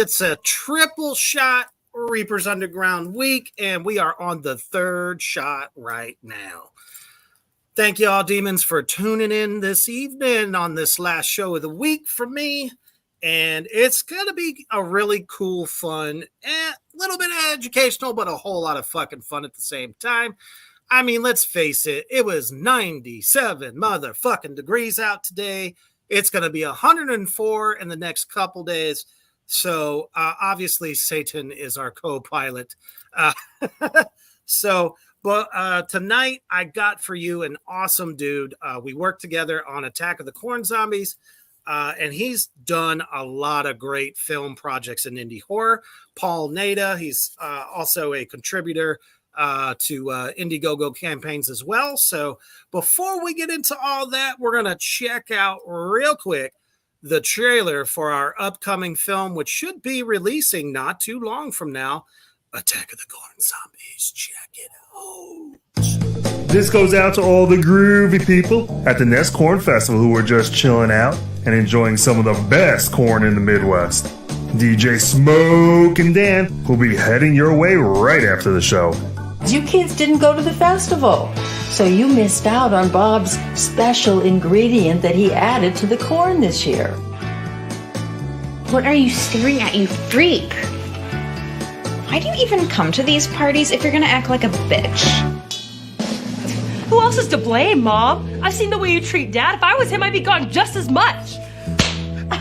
It's a triple shot Reapers Underground week, and we are on the third shot right now. Thank you all, demons, for tuning in this evening on this last show of the week for me. And it's going to be a really cool, fun, little bit educational, but a whole lot of fucking fun at the same time. I mean, let's face it, it was 97 motherfucking degrees out today. It's going to be 104 in the next couple days. So obviously Satan is our co-pilot. But tonight I got for you an awesome dude. We worked together on Attack of the Corn Zombies, and he's done a lot of great film projects in indie horror. Paul Nada, he's also a contributor to Indiegogo campaigns as well. So before we get into all that, we're going to check out real quick the trailer for our upcoming film, which should be releasing not too long from now, Attack of the Corn Zombies. Check it out. This goes out to all the groovy people at the Nest Corn Festival who are just chilling out and enjoying some of the best corn in the Midwest. DJ Smoke and Dan will be heading your way right after the show. You kids didn't go to the festival, so you missed out on Bob's special ingredient that he added to the corn this year. What are you staring at, you freak? Why do you even come to these parties if you're gonna act like a bitch? Who else is to blame, Mom? I've seen the way you treat Dad. If I was him, I'd be gone just as much.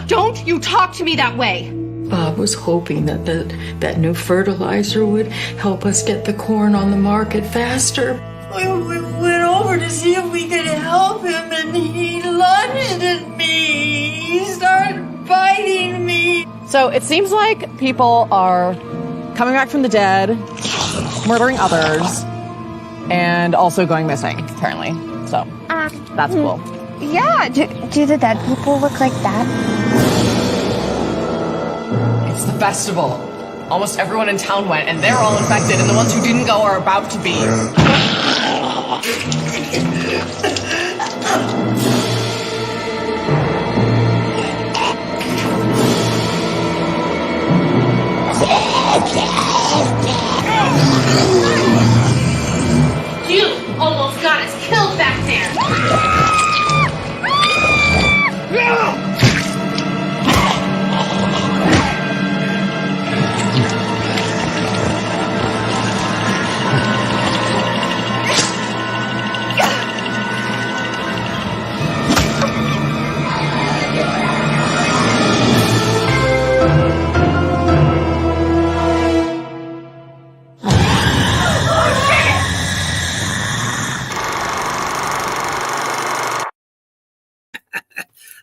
Don't you talk to me that way! Bob was hoping that new fertilizer would help us get the corn on the market faster. We went over to see if we could help him, and he lunged at me. He started biting me. So it seems like people are coming back from the dead, murdering others, and also going missing, apparently. So that's cool. Yeah, do the dead people look like that? It's the festival. Almost everyone in town went, and they're all infected, and the ones who didn't go are about to be. You almost got us killed back there!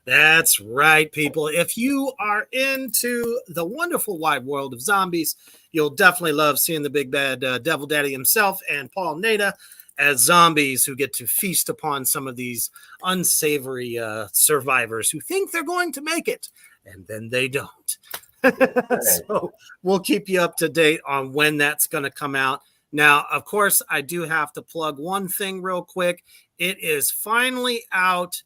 That's right, people. If you are into the wonderful wide world of zombies, you'll definitely love seeing the big bad Devil Daddy himself and Paul Nada as zombies who get to feast upon some of these unsavory survivors who think they're going to make it, and then they don't. So we'll keep you up to date on when that's going to come out. Now, of course, I do have to plug one thing real quick. It is finally out.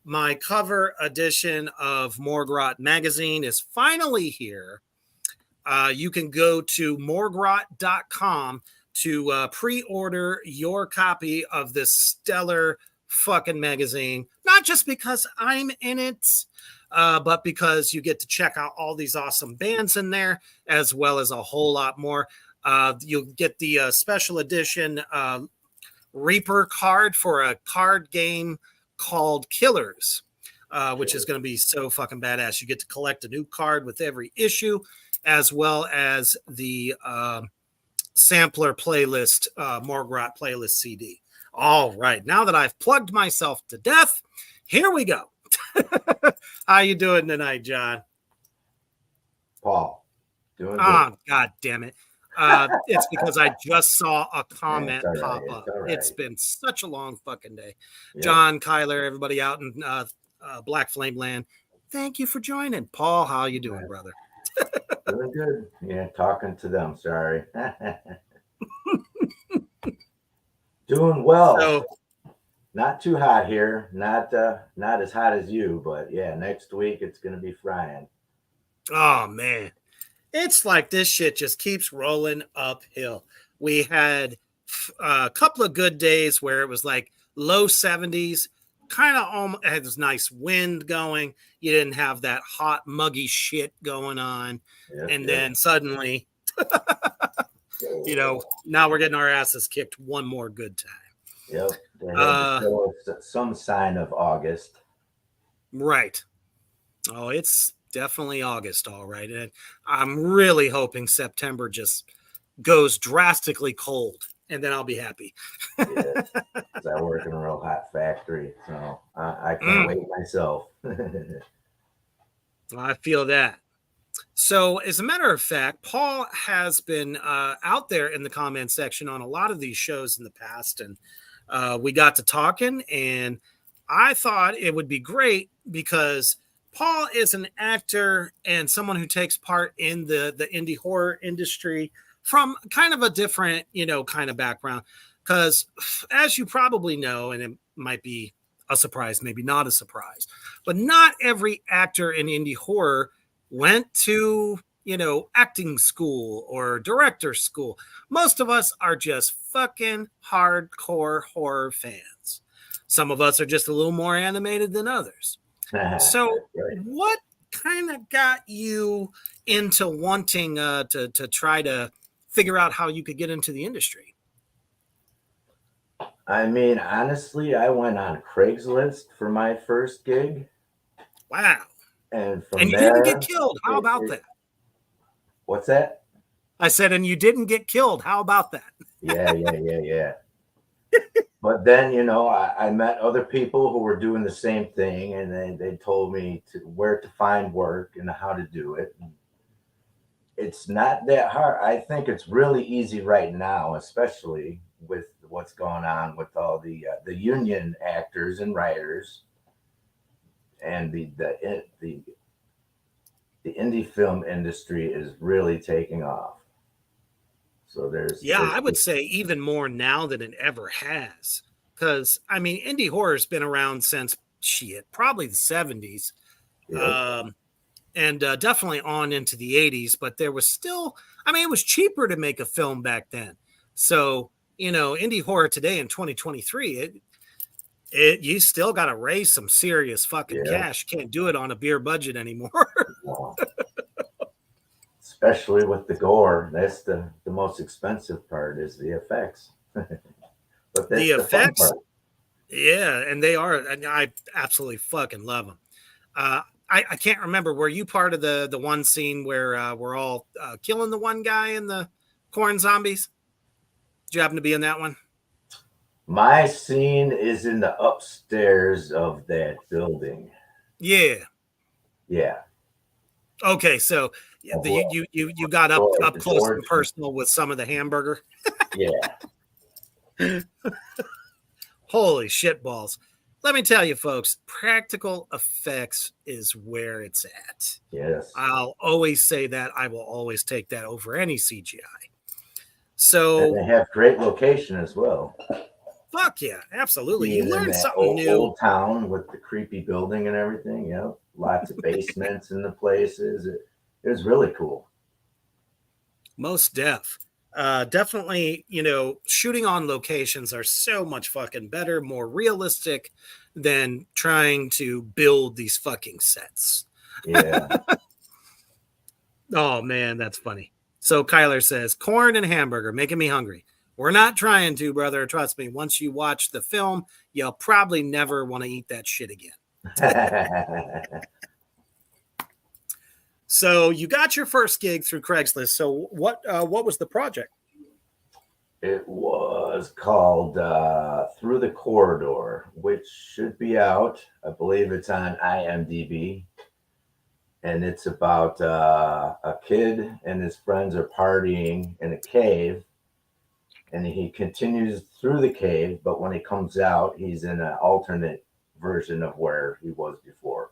My cover edition of Morgrot magazine is finally here. You can go to morgrot.com to pre-order your copy of this stellar fucking magazine. Not just because I'm in it, but because you get to check out all these awesome bands in there, as well as a whole lot more. You'll get the special edition Reaper card for a card game called Killers. which is going to be so fucking badass. You get to collect a new card with every issue, as well as the sampler playlist, Morgrot playlist CD. All right, now that I've plugged myself to death, here we go. How you doing tonight, John? Paul, doing good. Oh, God damn it. It's because I just saw a comment pop up. It's been such a long fucking day. Yep. John, Kyler, everybody out in Black Flame Land, thank you for joining. Paul, how you doing, brother? Doing good. Yeah, talking to them. Sorry. Doing well. So, not too hot here. Not as hot as you, but yeah, next week it's gonna be frying. oh, man. It's like this shit just keeps rolling uphill. We had a couple of good days where it was like low 70s, kind of had this nice wind going. You didn't have that hot, muggy shit going on. Yep, And yep. then suddenly, now we're getting our asses kicked one more good time. Yep. They had to show us some sign of August. Right. Oh, it's definitely August, all right. And I'm really hoping September just goes drastically cold, and then I'll be happy. Yeah, 'cause I work in a real hot factory, so I can't wait myself. I feel that. So, as a matter of fact, Paul has been out there in the comment section on a lot of these shows in the past, and we got to talking, and I thought it would be great because Paul is an actor and someone who takes part in the indie horror industry from kind of a different, kind of background. Because as you probably know, and it might be a surprise, maybe not a surprise, but not every actor in indie horror went to, acting school or director school. Most of us are just fucking hardcore horror fans. Some of us are just a little more animated than others. So what kind of got you into wanting to try to figure out how you could get into the industry? I mean, honestly, I went on Craigslist for my first gig. Wow. And from And you there, didn't get killed. How about that? What's that? I said, and you didn't get killed. How about that? Yeah. But then, I met other people who were doing the same thing, and they told me where to find work and how to do it. And it's not that hard. I think it's really easy right now, especially with what's going on with all the union actors and writers, and the indie film industry is really taking off. So there's I would say even more now than it ever has. Because, I mean, indie horror has been around since, probably the 70s. Yeah. And definitely on into the 80s. But there was still, it was cheaper to make a film back then. So, indie horror today in 2023, you still got to raise some serious fucking cash. You can't do it on a beer budget anymore. Wow. Especially with the gore, that's the most expensive part is the effects. But that's the effects, fun part. Yeah, and they are. And I absolutely fucking love them. I can't remember. Were you part of the one scene where we're all killing the one guy in the corn zombies? Did you happen to be in that one? My scene is in the upstairs of that building. Yeah. Okay, so you got up close and personal with some of the hamburger. Yeah. Holy shit balls. Let me tell you, folks, practical effects is where it's at. Yes. I'll always say that. I will always take that over any CGI. So and they have great location as well. Fuck yeah, absolutely. You learn something old, new. Old town with the creepy building and everything. Lots of basements in the places. It was really cool. Most definitely, shooting on locations are so much fucking better, more realistic than trying to build these fucking sets. Yeah. Oh man, that's funny. So Kyler says, corn and hamburger, making me hungry. We're not trying to, brother. Trust me. Once you watch the film, you'll probably never want to eat that shit again. So you got your first gig through Craigslist. So what was the project? It was called Through the Corridor, which should be out. I believe it's on IMDb. And it's about a kid and his friends are partying in a cave. And he continues through the cave, but when he comes out, he's in an alternate version of where he was before.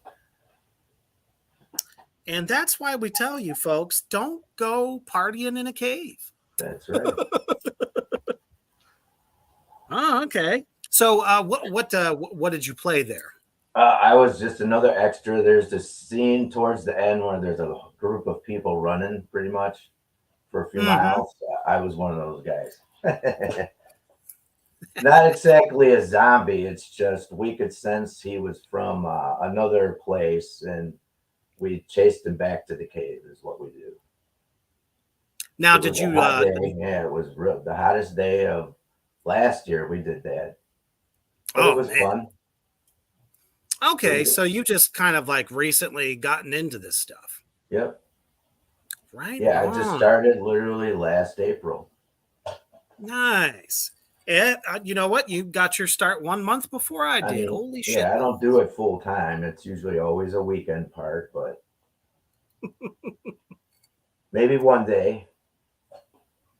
And that's why we tell you folks, don't go partying in a cave. That's right. Oh, okay. So what did you play there? I was just another extra. There's this scene towards the end where there's a group of people running pretty much for a few miles. I was one of those guys. Not exactly a zombie. It's just we could sense he was from another place, and we chased him back to the cave. Is what we do. Now, did you? Yeah, it was the hottest day of last year. We did that. But it was fun. Okay, so you just kind of like recently gotten into this stuff. Yep. Right. Yeah, I just started literally last April. Nice. Yeah, you know what? You got your start 1 month before I did. Holy shit. Yeah, I don't do it full time. It's usually always a weekend part, but maybe one day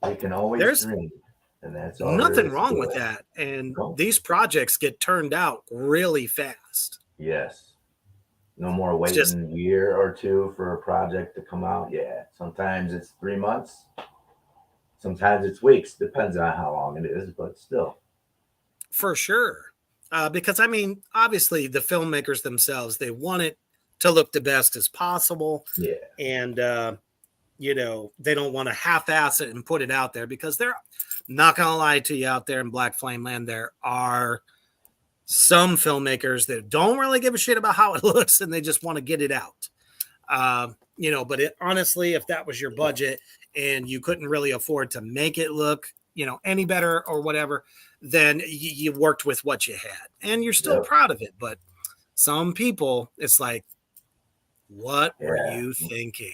we can always dream. And that's all. Nothing wrong with that. And these projects get turned out really fast. Yes. No more waiting a year or two for a project to come out. Yeah. Sometimes it's 3 months. Sometimes it's weeks. Depends on how long it is, but still. For sure. Because, I mean, obviously the filmmakers themselves, they want it to look the best as possible. Yeah. And, you know, they don't want to half-ass it and put it out there because they're not going to lie to you out there in Black Flame Land. There are some filmmakers that don't really give a shit about how it looks and they just want to get it out. You know, but honestly, if that was your budget and you couldn't really afford to make it look, you know, any better or whatever, then you worked with what you had and you're still proud of it. But some people, it's like, what were you thinking?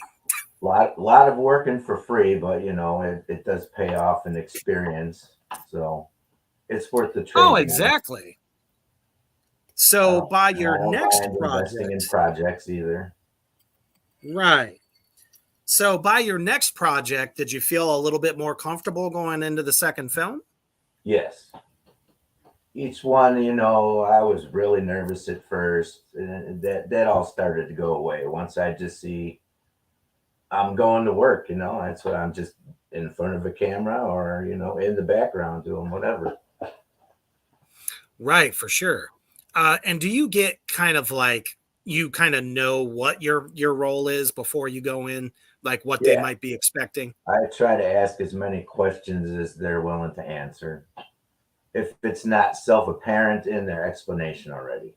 Lot of working for free, but you know, it does pay off in experience. So it's worth the trade. Oh, exactly. So by your next investing in projects either. Right. So by your next project, did you feel a little bit more comfortable going into the second film? Yes. Each one, you know, I was really nervous at first, and that all started to go away once I just see I'm going to work, you know, that's what I'm just in front of a camera or, you know, in the background doing whatever. Right, for sure. And do you get kind of like, you kind of know what your role is before you go in, like what they might be expecting? I try to ask as many questions as they're willing to answer. If it's not self-apparent in their explanation already.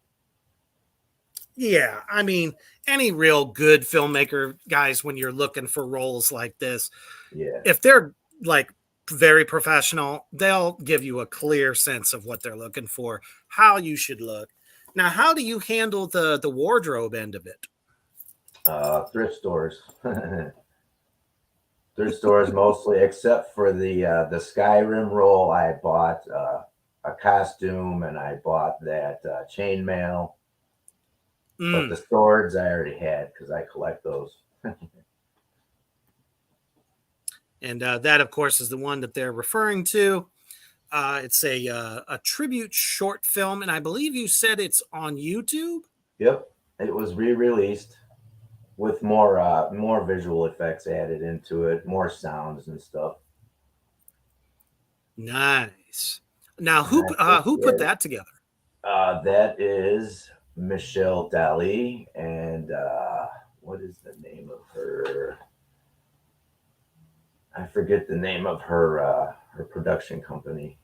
Yeah, I mean, any real good filmmaker, guys, when you're looking for roles like this, if they're like very professional, they'll give you a clear sense of what they're looking for, how you should look. Now, how do you handle the wardrobe end of it? Thrift stores. Thrift stores mostly, except for the Skyrim role. I bought a costume and I bought that chainmail. But the swords I already had because I collect those. And that, of course, is the one that they're referring to. It's a tribute short film, and I believe you said it's on YouTube. Yep, it was re-released with more visual effects added into it, more sounds and stuff. Nice. Now, who put that together? That is Michelle Dali, and what is the name of her? I forget the name of her production company,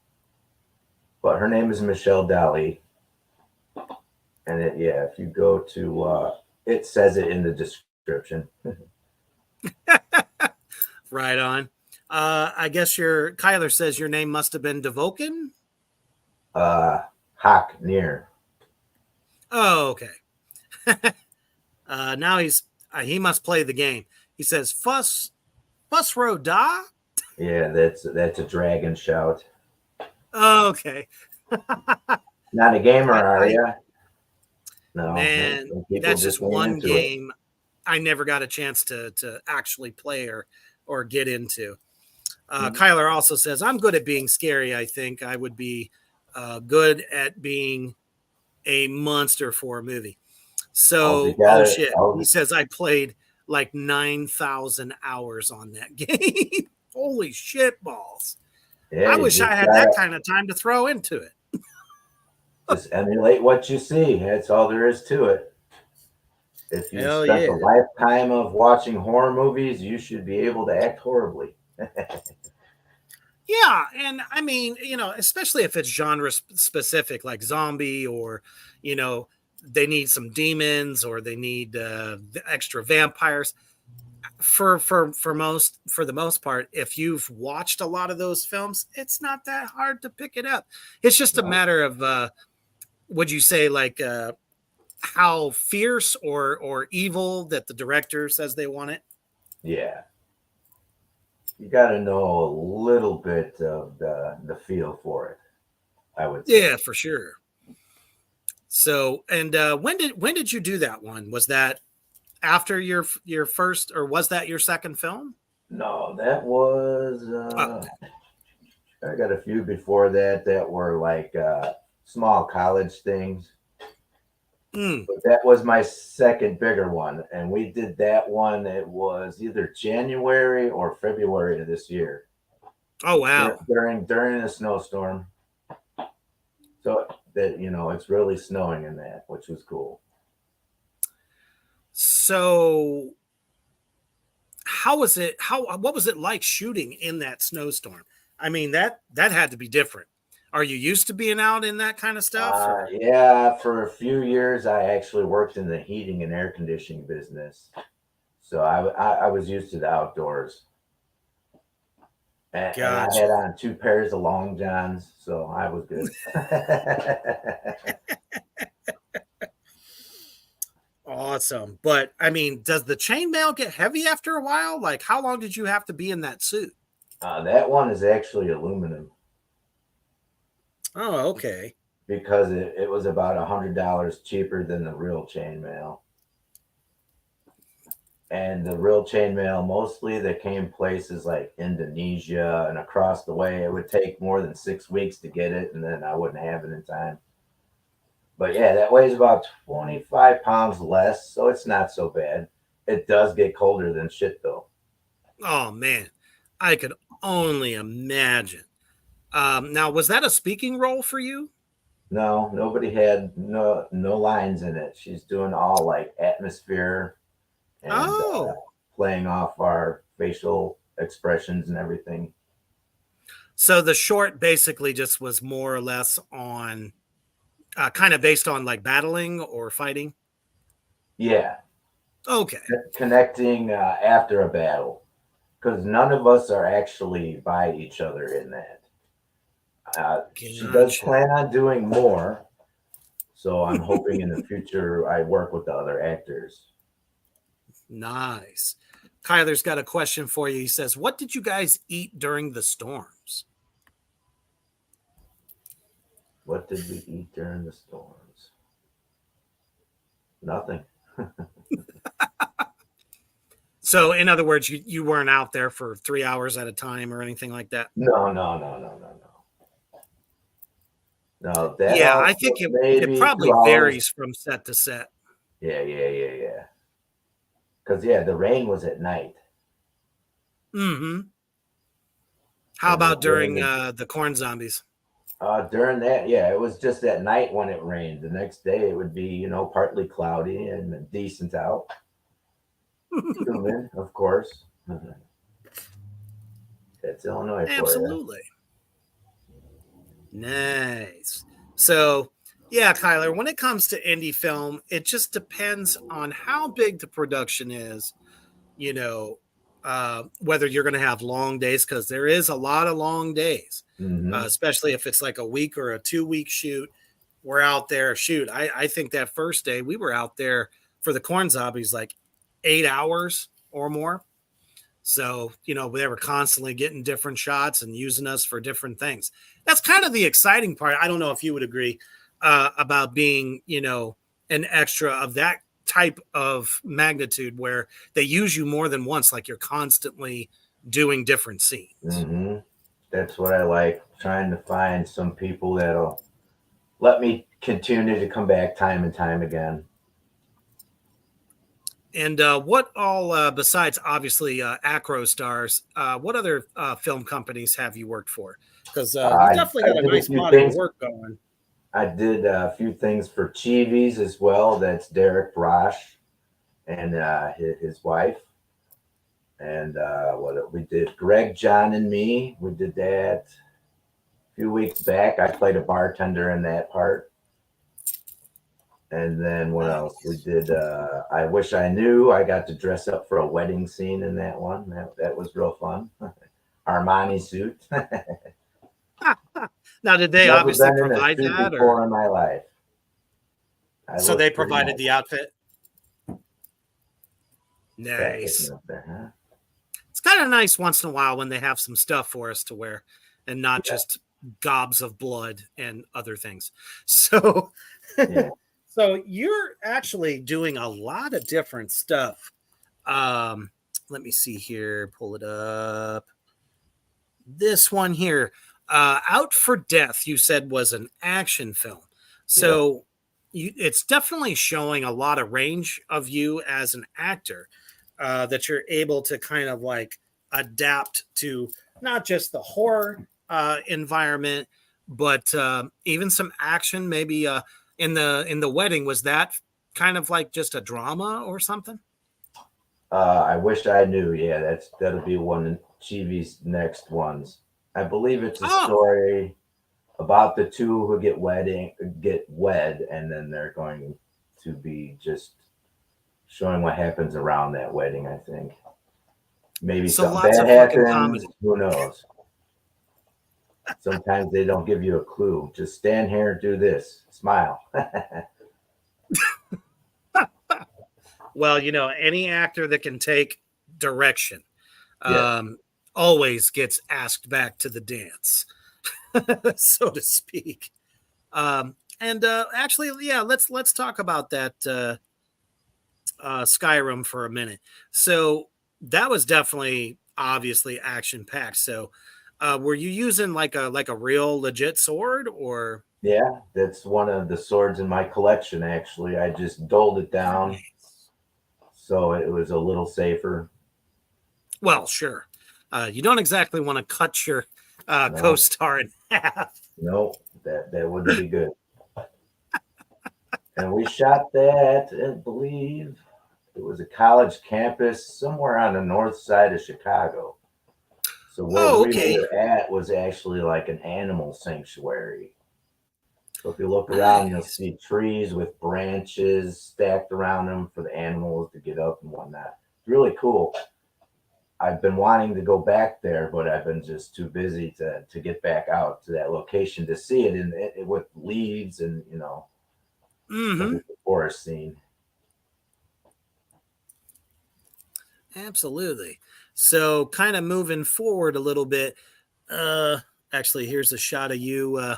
but her name is Michelle Dali. And if you go to, it says it in the description. Right on. I guess Kyler says your name must have been Devoken. Hawk Near. Oh, okay. Now he must play the game. He says, Fuss Row Da? Yeah, that's a dragon shout. Oh, okay. Not a gamer, are you? No. Man, People that's just getting one into game I never got a chance to actually play or get into. Kyler also says, I'm good at being scary. I think I would be good at being a monster for a movie. So, shit. He says I played like 9,000 hours on that game. Holy shit balls. Yeah, I wish I had that kind of time to throw into it. Just emulate what you see. That's all there is to it. If you spent a lifetime of watching horror movies, you should be able to act horribly. Yeah, and I mean, especially if it's genre specific, like zombie, or they need some demons, or they need extra vampires. For the most part, if you've watched a lot of those films, it's not that hard to pick it up. It's just a matter of would you say like how fierce or evil that the director says they want it? Yeah. You got to know a little bit of the feel for it, I would say. Yeah, for sure. So, and when did you do that one? Was that after your first, or was that your second film? No, that was I got a few before that were like small college things. But that was my second bigger one, and we did that one. It was either January or February of this year. Oh wow! During a snowstorm, so that it's really snowing in that, which was cool. So, how was it? What was it like shooting in that snowstorm? I mean, that had to be different. Are you used to being out in that kind of stuff? Yeah, for a few years, I actually worked in the heating and air conditioning business. So I was used to the outdoors. And I had on 2 pairs of long johns, so I was good. Awesome. But, I mean, does the chainmail get heavy after a while? Like, how long did you have to be in that suit? That one is actually aluminum. Oh, okay. Because it was about $100 cheaper than the real chainmail. And the real chainmail, mostly they came places like Indonesia and across the way. It would take more than 6 weeks to get it, and then I wouldn't have it in time. But yeah, that weighs about 25 pounds less, so it's not so bad. It does get colder than shit, though. Oh, man. I could only imagine. Now, was that a speaking role for you? No, nobody had no lines in it. She's doing all like atmosphere and playing off our facial expressions and everything. So the short basically just was more or less on kind of based on like battling or fighting. Yeah. Okay. Connecting after a battle, because none of us are actually by each other in that. She does plan on doing more, so I'm hoping in the future I work with the other actors. Nice. Kyler's got a question for you. He says, what did you guys eat during the storms? What did we eat during the storms? Nothing. So, in other words, you weren't out there for 3 hours at a time or anything like that? No. No, yeah, I think it probably varies from set to set. Yeah. Because, the rain was at night. Mm-hmm. How about during the corn zombies? During that, it was just at night when it rained. The next day it would be, partly cloudy and decent out. Human, of course. That's Illinois for you. Absolutely. Nice. So, Kyler, when it comes to indie film, it just depends on how big the production is, whether you're going to have long days, because there is a lot of long days, especially if it's like a week or a 2-week shoot. were out there. Shoot, I think that first day we were out there for the corn zombies like 8 hours or more. So, you know, they were constantly getting different shots and using us for different things. That's kind of the exciting part. I don't know if you would agree about being, you know, an extra of that type of magnitude where they use you more than once, like you're constantly doing different scenes. Mm-hmm. That's what I like, trying to find some people that'll let me continue to come back time and time again. And what all, besides obviously Acro Stars, what other film companies have you worked for? Because you definitely got a nice body of work going. I did a few things for Chivis as well. That's Derek Brosh and his wife. And what we did, Greg, John, and me. We did that a few weeks back. I played a bartender in that part. And then what else? We did I Wish I Knew. I got to dress up for a wedding scene in that one. That was real fun. Armani suit. Now, did they obviously provide that? Or in my life. So they provided the outfit? Nice. It's kind of nice once in a while when they have some stuff for us to wear and not just gobs of blood and other things. So, so you're actually doing a lot of different stuff. Let me see here. Pull it up. This one here, Out for Death, you said was an action film. So it's definitely showing a lot of range of you as an actor. That you're able to kind of like adapt to not just the horror environment, but even some action. Maybe in the wedding, was that kind of like just a drama or something? I Wish I Knew. Yeah, that'll be one of Chivi's next ones. I believe it's a story about the two who get wed, and then they're going to be just showing what happens around that wedding. I think maybe something bad happens. Who knows? Sometimes they don't give you a clue. Just stand here and do this. Smile. Well, you know, any actor that can take direction always gets asked back to the dance, so to speak. Actually, let's talk about that Skyrim for a minute. So that was definitely obviously action packed. So were you using like a real legit sword or? Yeah, that's one of the swords in my collection. Actually, I just dulled it down so it was a little safer. Well, sure. You don't exactly want to cut your co-star in half. No, that wouldn't be good. And we shot that, I believe it was a college campus somewhere on the north side of Chicago. So where we were at was actually like an animal sanctuary. So if you look around, you'll see trees with branches stacked around them for the animals to get up and whatnot. It's really cool. I've been wanting to go back there, but I've been just too busy to get back out to that location to see it in with leaves and, you know, the forest scene. Absolutely. So kind of moving forward a little bit, actually, here's a shot of you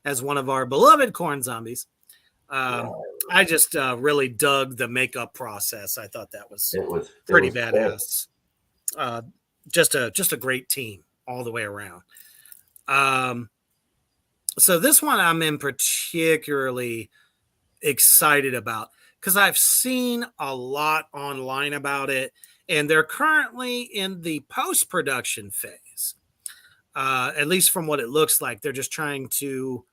as one of our beloved corn zombies. I just really dug the makeup process. I thought that was pretty badass. Just a great team all the way around. So this one I'm in particularly excited about because I've seen a lot online about it, and they're currently in the post-production phase. At least from what it looks like, they're just trying to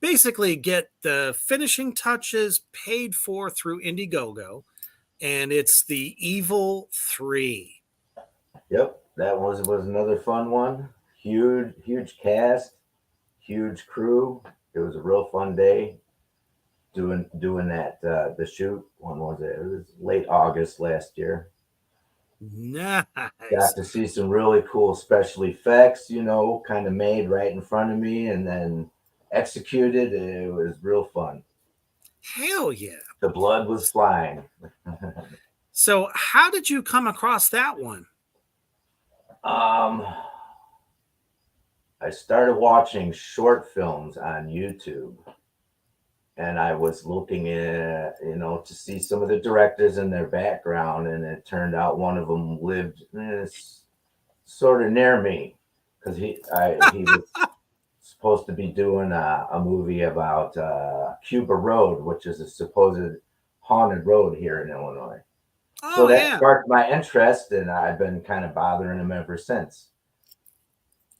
basically get the finishing touches paid for through Indiegogo, and it's The Evil 3. Yep, that was another fun one. Huge cast, huge crew. It was a real fun day doing that. The shoot, when was it? It was late August last year. Nice. Got to see some really cool special effects, you know, kind of made right in front of me, and then executed. It was real fun. Hell yeah. The blood was flying. So how did you come across that one? I started watching short films on YouTube, and I was looking at, to see some of the directors and their background, and it turned out one of them lived sort of near me, because he was supposed to be doing a movie about Cuba Road, which is a supposed haunted road here in Illinois. So that sparked my interest, and I've been kind of bothering him ever since.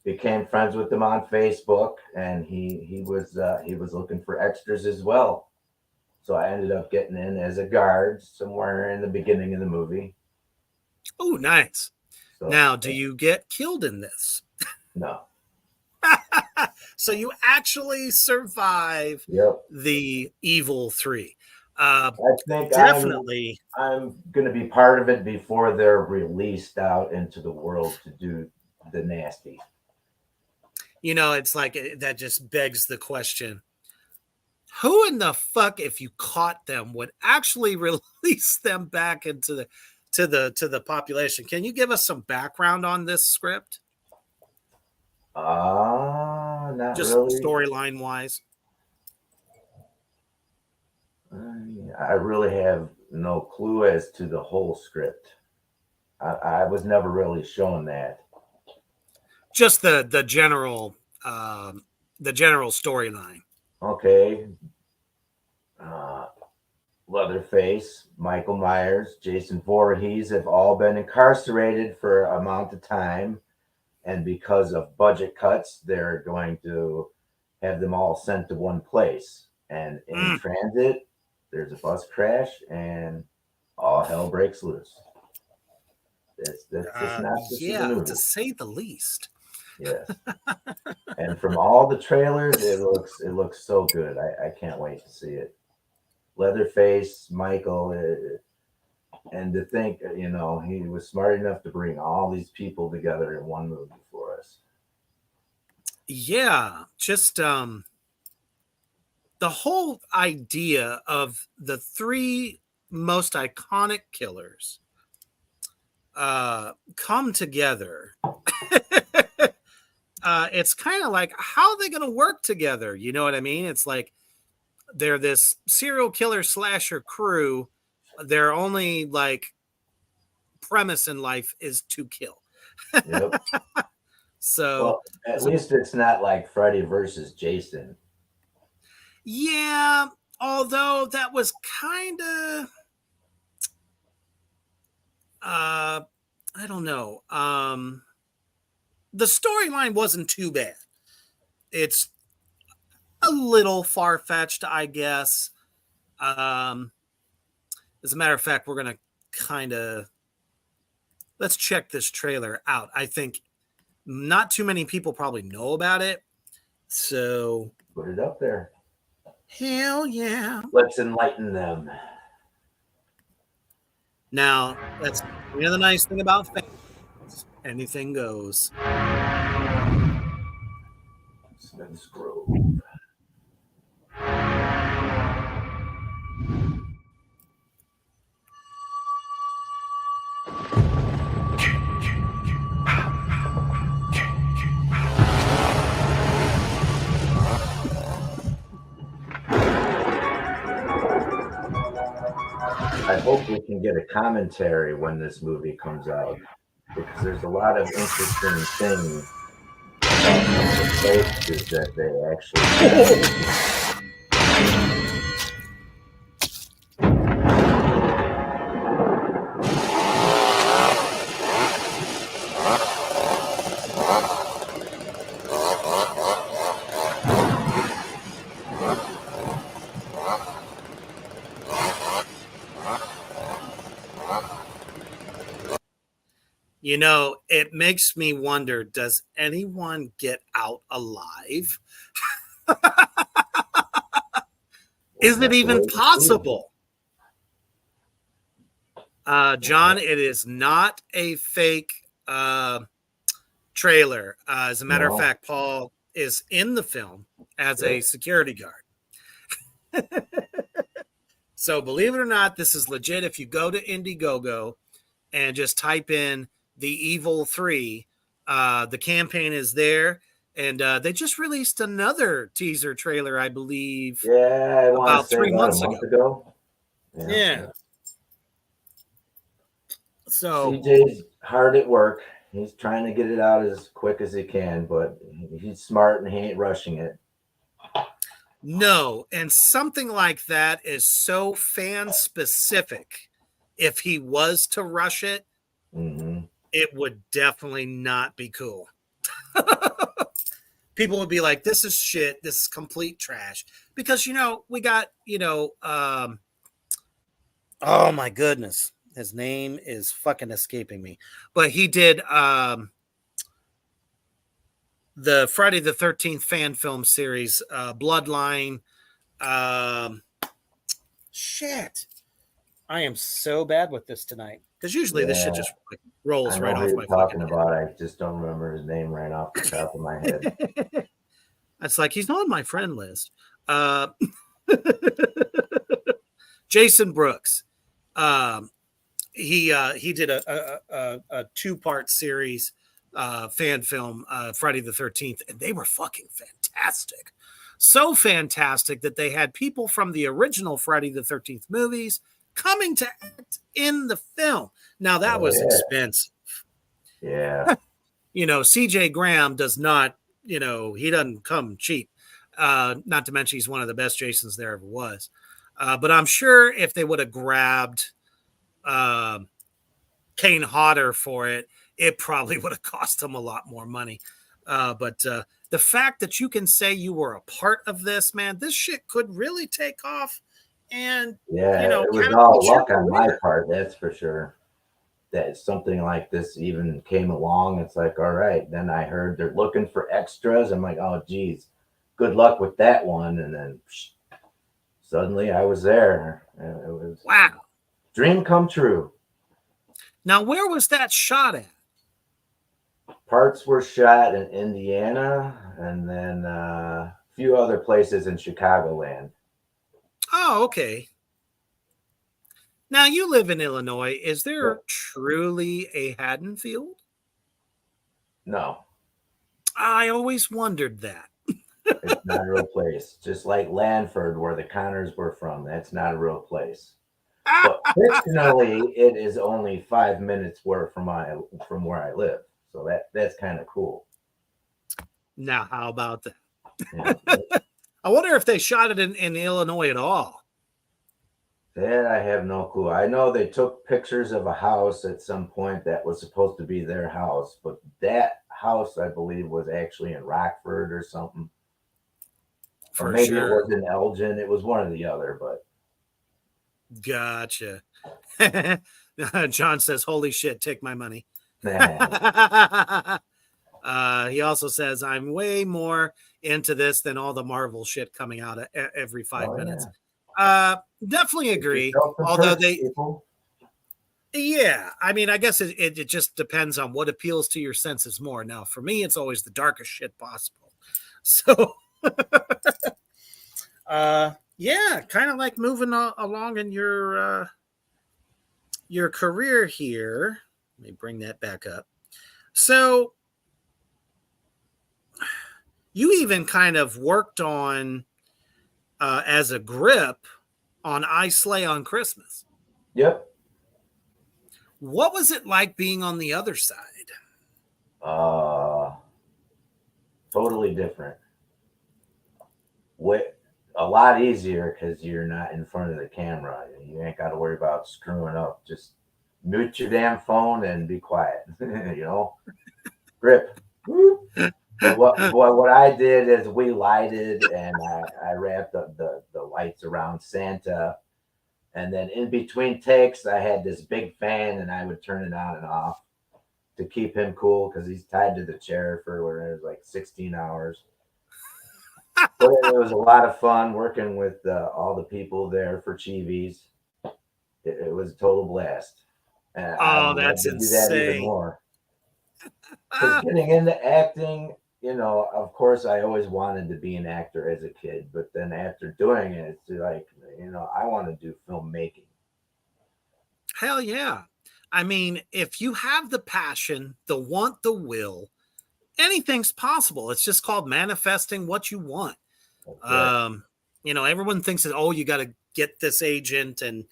Became friends with him on Facebook, and he was looking for extras as well. So I ended up getting in as a guard somewhere in the beginning of the movie. Oh, nice. So, now, do you get killed in this? No. So you actually survive the Evil 3. I think definitely I'm going to be part of it before they're released out into the world to do the nasty. It's like that just begs the question: who in the fuck, if you caught them, would actually release them back into the population? Can you give us some background on this script? Not just really. Storyline wise. I really have no clue as to the whole script. I was never really shown that. Just the general storyline. Okay. Leatherface, Michael Myers, Jason Voorhees have all been incarcerated for an amount of time, and because of budget cuts, they're going to have them all sent to one place. And in transit, there's a bus crash, and all hell breaks loose. That's synopsis of the movie, to say the least. Yes. And from all the trailers, it looks so good. I can't wait to see it. Leatherface, Michael, and to think, he was smart enough to bring all these people together in one movie for us. Yeah, just the whole idea of the three most iconic killers come together. It's kind of like, how are they going to work together? You know what I mean? It's like they're this serial killer slasher crew. Their only premise in life is to kill. Yep. So at least it's not like Freddy versus Jason. Yeah, although that was kind of I don't know. The storyline wasn't too bad. It's a little far-fetched, I guess. As a matter of fact, we're going to let's check this trailer out. I think not too many people probably know about it. So put it up there. Hell yeah. Let's enlighten them. Now, that's the other nice thing about fans. Anything goes. Smith's Grove. I hope we can get a commentary when this movie comes out, because there's a lot of interesting things about the places that they actually it makes me wonder, does anyone get out alive? Is it even possible? John, it is not a fake trailer. As a matter of fact, Paul is in the film as a security guard. So believe it or not, this is legit. If you go to Indiegogo and just type in The Evil 3, the campaign is there. And they just released another teaser trailer, I believe, about 3 months ago. Yeah. So CJ's hard at work. He's trying to get it out as quick as he can, but he's smart and he ain't rushing it. No, and something like that is so fan specific. If he was to rush it, it would definitely not be cool. People would be like, this is shit. This is complete trash. Because, we got, oh my goodness. His name is fucking escaping me. But he did the Friday the 13th fan film series, Bloodline. Shit. I am so bad with this tonight. Because usually this shit just rolls right off my talking about. I just don't remember his name right off the top of my head. It's like he's not on my friend list. Jason Brooks. He did a 2-part series fan film, Friday the 13th, and they were fucking fantastic. So fantastic that they had people from the original Friday the 13th movies coming to act in the film. Now that was expensive. Yeah. CJ Graham does not, he doesn't come cheap. Not to mention he's one of the best Jasons there ever was. But I'm sure if they would have grabbed Kane Hodder for it, it probably would have cost them a lot more money. But the fact that you can say you were a part of this, man, this shit could really take off. And it was all luck on my part, that's for sure. That something like this even came along. It's like, all right. Then I heard they're looking for extras. I'm like, oh geez, good luck with that one. And then suddenly I was there. It was dream come true. Now, where was that shot at? Parts were shot in Indiana and then a few other places in Chicagoland. Oh, okay. Now, you live in Illinois. Is there truly a Haddonfield? No. I always wondered that. It's not a real place. Just like Lanford, where the Connors were from. That's not a real place. But fictionally, it is only 5 minutes from where I live. So that's kind of cool. Now, how about that? Yeah. I wonder if they shot it in Illinois at all. That I have no clue. I know they took pictures of a house at some point that was supposed to be their house, but that house, I believe, was actually in Rockford or something. Or maybe it was in Elgin. It was one or the other, but. Gotcha. John says, holy shit, take my money. He also says, I'm way more into this than all the Marvel shit coming out every 5 minutes. Yeah. Definitely agree. Although I mean, I guess it just depends on what appeals to your senses more. Now, for me, it's always the darkest shit possible. So, yeah, kind of like moving along in your career here. Let me bring that back up. So, you even kind of worked on as a grip on I Slay on Christmas. Yep. What was it like being on the other side? Totally different. A lot easier because you're not in front of the camera. You ain't got to worry about screwing up. Just mute your damn phone and be quiet. Grip. But what I did is we lighted and I wrapped up the lights around Santa. And then in between takes, I had this big fan and I would turn it on and off to keep him cool because he's tied to the chair for where it was like 16 hours. But it was a lot of fun working with all the people there for Chivis. It was a total blast. And that's insane. That even more. Because getting into acting, you know, of course, I always wanted to be an actor as a kid, but then after doing it, it's like, you know, I want to do filmmaking. Hell yeah. I mean, if you have the passion, the want, the will, anything's possible. It's just called manifesting what you want. Right. You know, everyone thinks that, oh, you got to get this agent. And,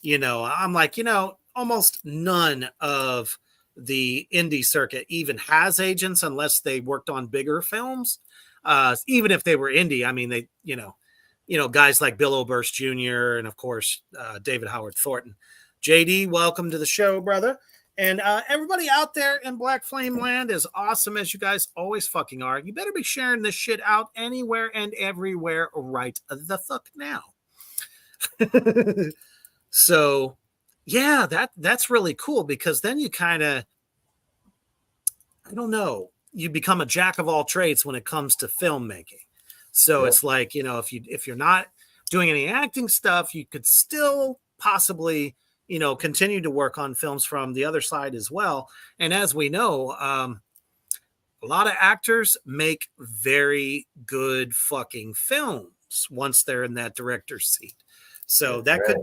you know, I'm like, you know, almost none of the indie circuit even has agents unless they worked on bigger films. Even if they were indie, I mean, they, guys like Bill Oberst Jr. and of course, David Howard Thornton. JD, welcome to the show, brother. And everybody out there in Black Flame Land, as awesome as you guys always fucking are, you better be sharing this shit out anywhere and everywhere right the fuck now. So, yeah, that's really cool because then you kind of, I don't know, you become a jack of all trades when it comes to filmmaking. So It's like, you know, if you're not doing any acting stuff, you could still possibly, you know, continue to work on films from the other side as well. And as we know, a lot of actors make very good fucking films once they're in that director's seat. So that could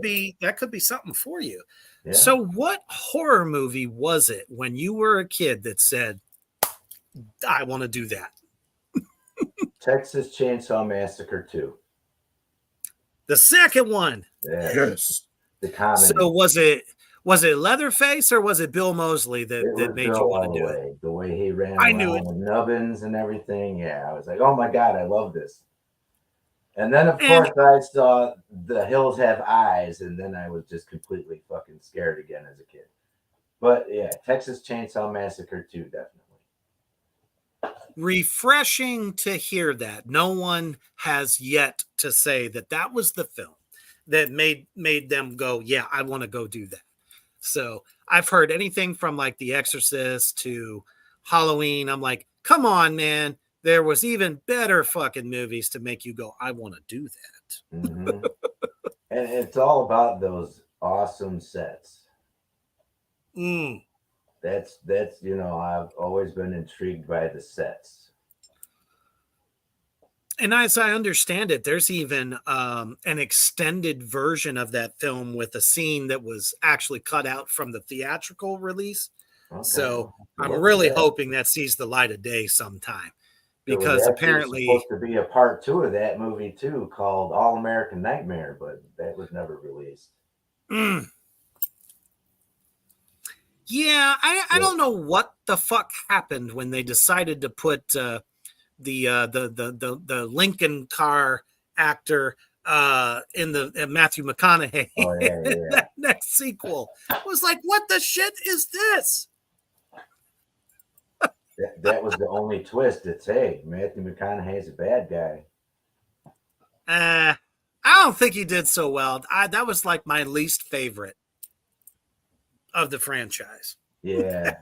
be something for you. Yeah. So what horror movie was it when you were a kid that said, I want to do that? Texas Chainsaw Massacre 2. The second one. Yeah. Yes. The comedy. So was it Leatherface or was it Bill Moseley that made you want to do it? The way he ran around with nubbins and everything. Yeah, I was like, oh my God, I love this. And then, of course, I saw The Hills Have Eyes, and then I was just completely fucking scared again as a kid. But yeah, Texas Chainsaw Massacre 2, definitely. Refreshing to hear that. No one has yet to say that was the film that made them go, yeah, I want to go do that. So I've heard anything from like The Exorcist to Halloween. I'm like, come on, man. There was even better fucking movies to make you go, I want to do that. Mm-hmm. And it's all about those awesome sets. That's you know, I've always been intrigued by the sets. And as I understand it, there's even an extended version of that film with a scene that was actually cut out from the theatrical release. Okay. So I'm really hoping that sees the light of day sometime. Because apparently supposed to be a part 2 of that movie too, called All American Nightmare, but that was never released. Yeah, I don't know what the fuck happened when they decided to put the Lincoln car actor in the Matthew McConaughey in that next sequel. It was like, what the shit is this? That was the only twist. It's, hey, Matthew McConaughey's a bad guy. I don't think he did so well. That was like my least favorite of the franchise. Yeah.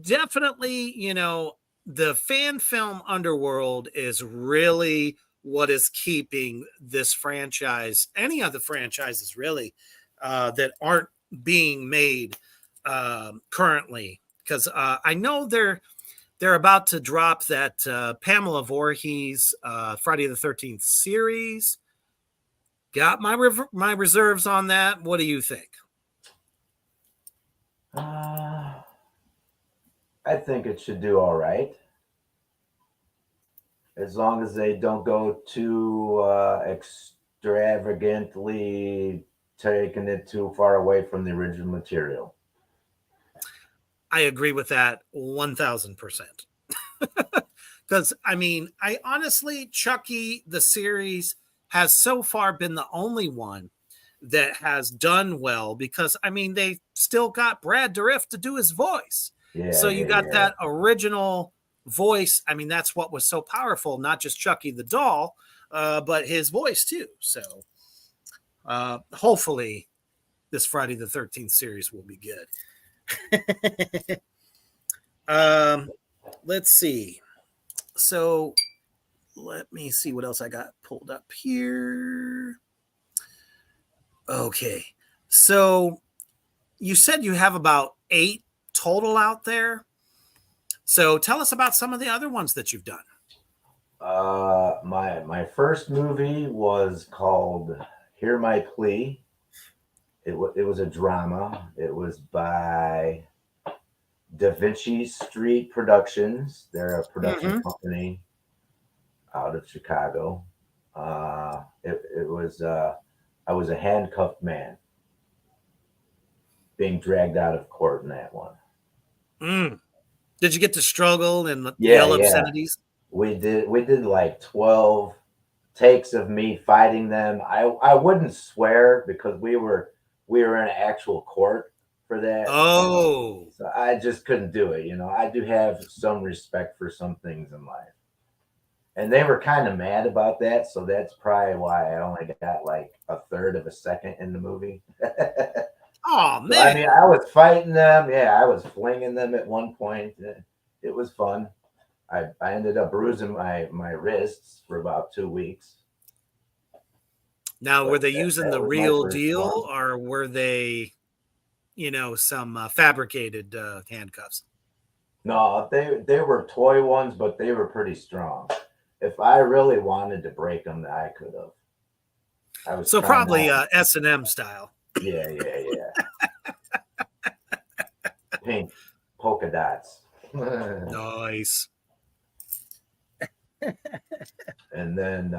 Definitely, you know, the fan film underworld is really what is keeping this franchise, any of the franchises really, that aren't being made currently, because I know they're about to drop that Pamela Voorhees Friday the 13th series. Got my reserves on that. What do you think? I think it should do all right, as long as they don't go too extravagantly taking it too far away from the original material. I agree with that 1000%. Because, I mean, I honestly, Chucky, the series, has so far been the only one that has done well because, I mean, they still got Brad Dourif to do his voice. Yeah, so you got that original voice. I mean, that's what was so powerful, not just Chucky the doll, but his voice too. So hopefully this Friday the 13th series will be good. Let's see. So let me see what else I got pulled up here. Okay. So you said you have about 8 total out there. So tell us about some of the other ones that you've done. My first movie was called Hear My Plea. It was a drama. It was by Da Vinci Street Productions. They're a production company out of Chicago. It was I was a handcuffed man being dragged out of court in that one. Did you get to struggle and Yeah, yell yeah. obscenities? We did like 12 takes of me fighting them. I wouldn't swear because we were in an actual court for that. Oh, So I just couldn't do it. You know, I do have some respect for some things in life. And they were kind of mad about that, so that's probably why I only got like a third of a second in the movie. oh man! I mean, I was fighting them. Yeah, I was flinging them at one point. It was fun. I ended up bruising my wrists for about 2 weeks. Now, But were they that using the was my real first deal, one. or were they, some fabricated handcuffs? No, they were toy ones, but they were pretty strong. If I really wanted to break them, I could have. I was So trying probably not- S&M style. Yeah. Pink polka dots. Nice. And then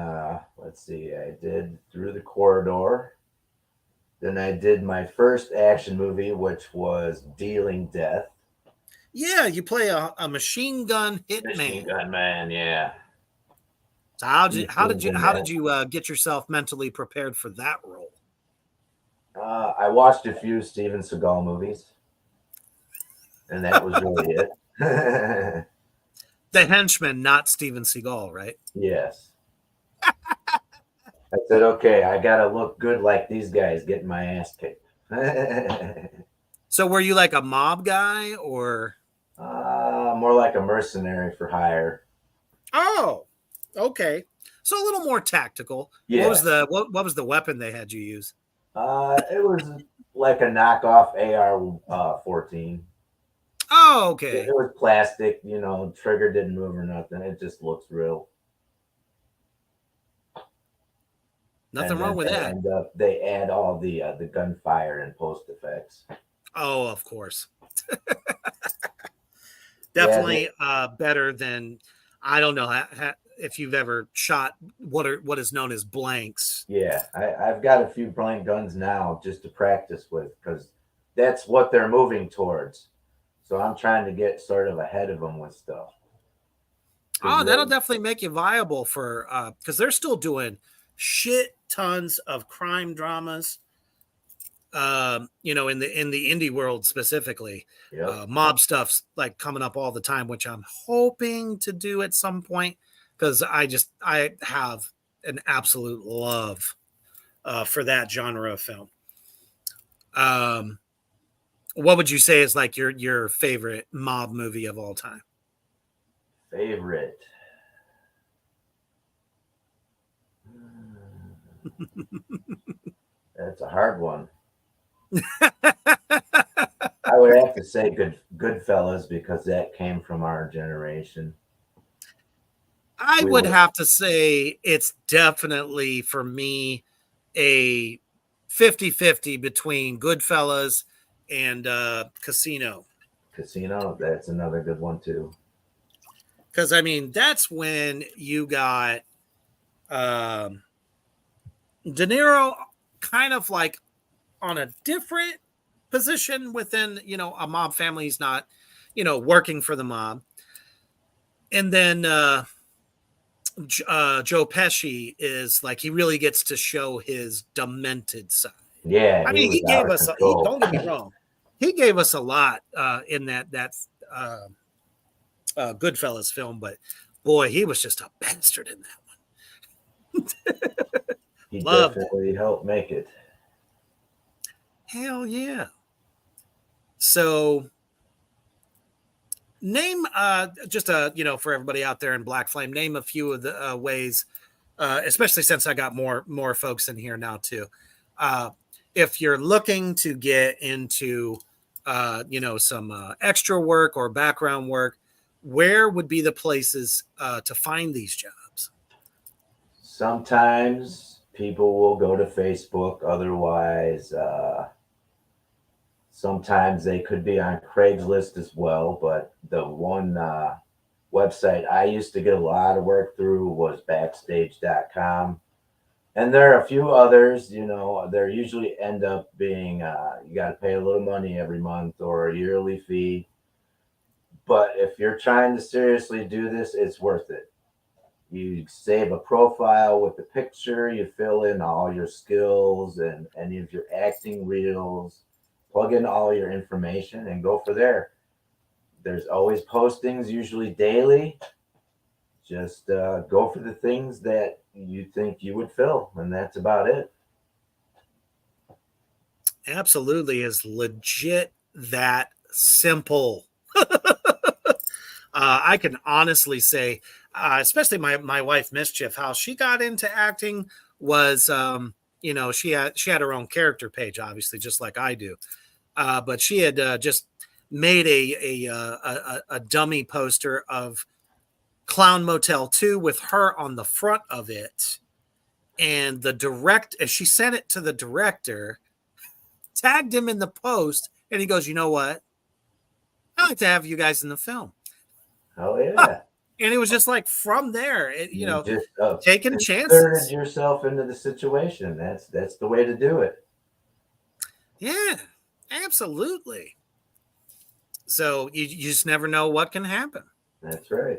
let's see, I did Through the Corridor. Then I did my first action movie, which was Dealing Death. Yeah, you play a machine gun hitman. Machine Gun Man, yeah. So how did you get yourself mentally prepared for that role? I watched a few Steven Seagal movies, and that was really it. The henchman, not Steven Seagal, right? Yes. I said, okay, I gotta look good like these guys getting my ass kicked. So were you like a mob guy or? More like a mercenary for hire. Oh, okay. So a little more tactical. Yeah. What was the weapon they had you use? It was like a knockoff AR-14. Oh, okay. It was plastic, trigger didn't move or nothing. It just looks real. Nothing wrong with that. And they add all the gunfire and post effects. Oh, of course. Definitely better than, I don't know if you've ever shot what is known as blanks. Yeah, I've got a few blank guns now just to practice with because that's what they're moving towards. So I'm trying to get sort of ahead of them with stuff. Oh, that'll definitely make you viable for because they're still doing shit tons of crime dramas. In the indie world specifically, Yep. mob stuff's like coming up all the time, which I'm hoping to do at some point because I have an absolute love for that genre of film. What would you say is like your favorite mob movie of all time? Favorite. That's a hard one. I would have to say Goodfellas because that came from our generation. I would have to say it's definitely for me a 50-50 between Goodfellas and Casino. Casino, that's another good one too. Because I mean, that's when you got De Niro kind of like on a different position within, a mob family. He's not, working for the mob. And then Joe Pesci is like, he really gets to show his demented side. Yeah. I mean, he gave us, don't get me wrong, he gave us a lot in that Goodfellas film, but boy, he was just a bastard in that one. He definitely helped make it. Hell yeah. So name just for everybody out there in Black Flame, name a few of the ways, especially since I got more folks in here now too. If you're looking to get into some extra work or background work, where would be the places to find these jobs? Sometimes people will go to Facebook. Otherwise, sometimes they could be on Craigslist as well. But the one website I used to get a lot of work through was Backstage.com. And there are a few others, you know, they usually end up being, you got to pay a little money every month or a yearly fee. But if you're trying to seriously do this, it's worth it. You save a profile with the picture, you fill in all your skills and any of your acting reels, plug in all your information and go for there. There's always postings, usually daily. Just go for the things that you think you would fill, and that's about it. Absolutely, is legit that simple. I can honestly say, especially my wife Mischief, how she got into acting was, you know, she had her own character page, obviously, just like I do, but she had just made a dummy poster of Clown Motel 2 with her on the front of it, and as she sent it to the director, tagged him in the post, and he goes, "You know what? I'd like to have you guys in the film." Oh yeah. And it was just like from there, you know, just taking inserted chances. yourself into the situation. That's the way to do it. Yeah, absolutely. So you just never know what can happen. That's right.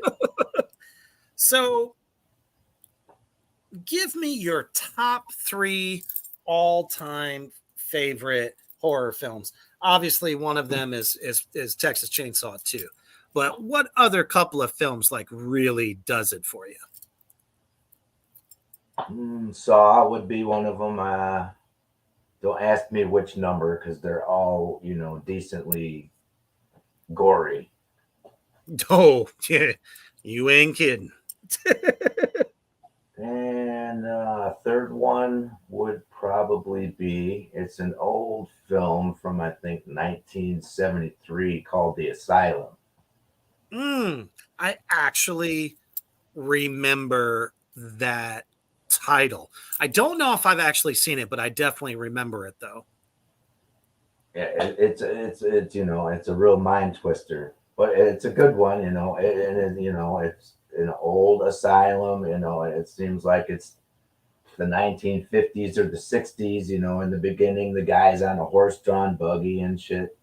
So give me your top 3 all-time favorite horror films. Obviously, one of them is Texas Chainsaw 2. But what other couple of films like really does it for you? Saw would be one of them. Don't ask me which number because they're all, you know, decently gory. Oh, yeah, you ain't kidding. And third one would probably be, it's an old film from I think 1973 called The Asylum. I actually remember that title. I don't know if I've actually seen it, but I definitely remember it though. Yeah, it's you know, it's a real mind twister, but it's a good one, you know. And you know, it's an old asylum, you know. It seems like it's the 1950s or the 60s, you know. In the beginning, the guy's on a horse-drawn buggy and shit.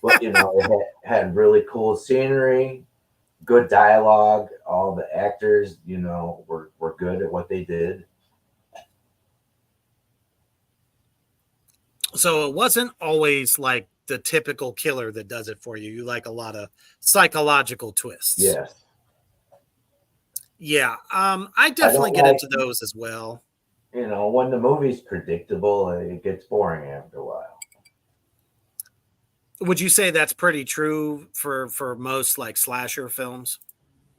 But you know, it had really cool scenery, good dialogue. All the actors, you know, were good at what they did. So it wasn't always like the typical killer that does it for you. You like a lot of psychological twists. Yes. Yeah. I definitely get into those as well. You know, when the movie's predictable, it gets boring after a while. Would you say that's pretty true for most like slasher films?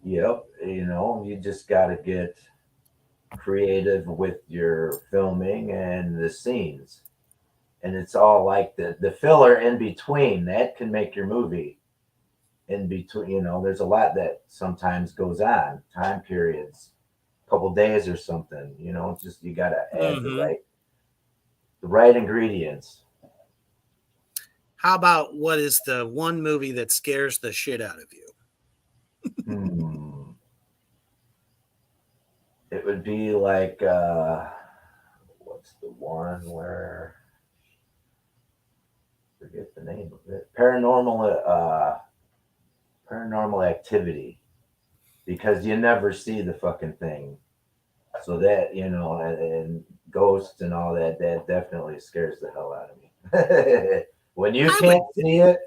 Yep. You know, you just got to get creative with your filming and the scenes. And it's all like the filler in between that can make your movie. In between, you know, there's a lot that sometimes goes on, time periods, a couple days or something, you know, just you got to add the right ingredients. How about what is the one movie that scares the shit out of you? It would be like, what's the one where, forget the name of it, Paranormal Activity, because you never see the fucking thing. So that, you know, and ghosts and all that, that definitely scares the hell out of me. When you can't see it.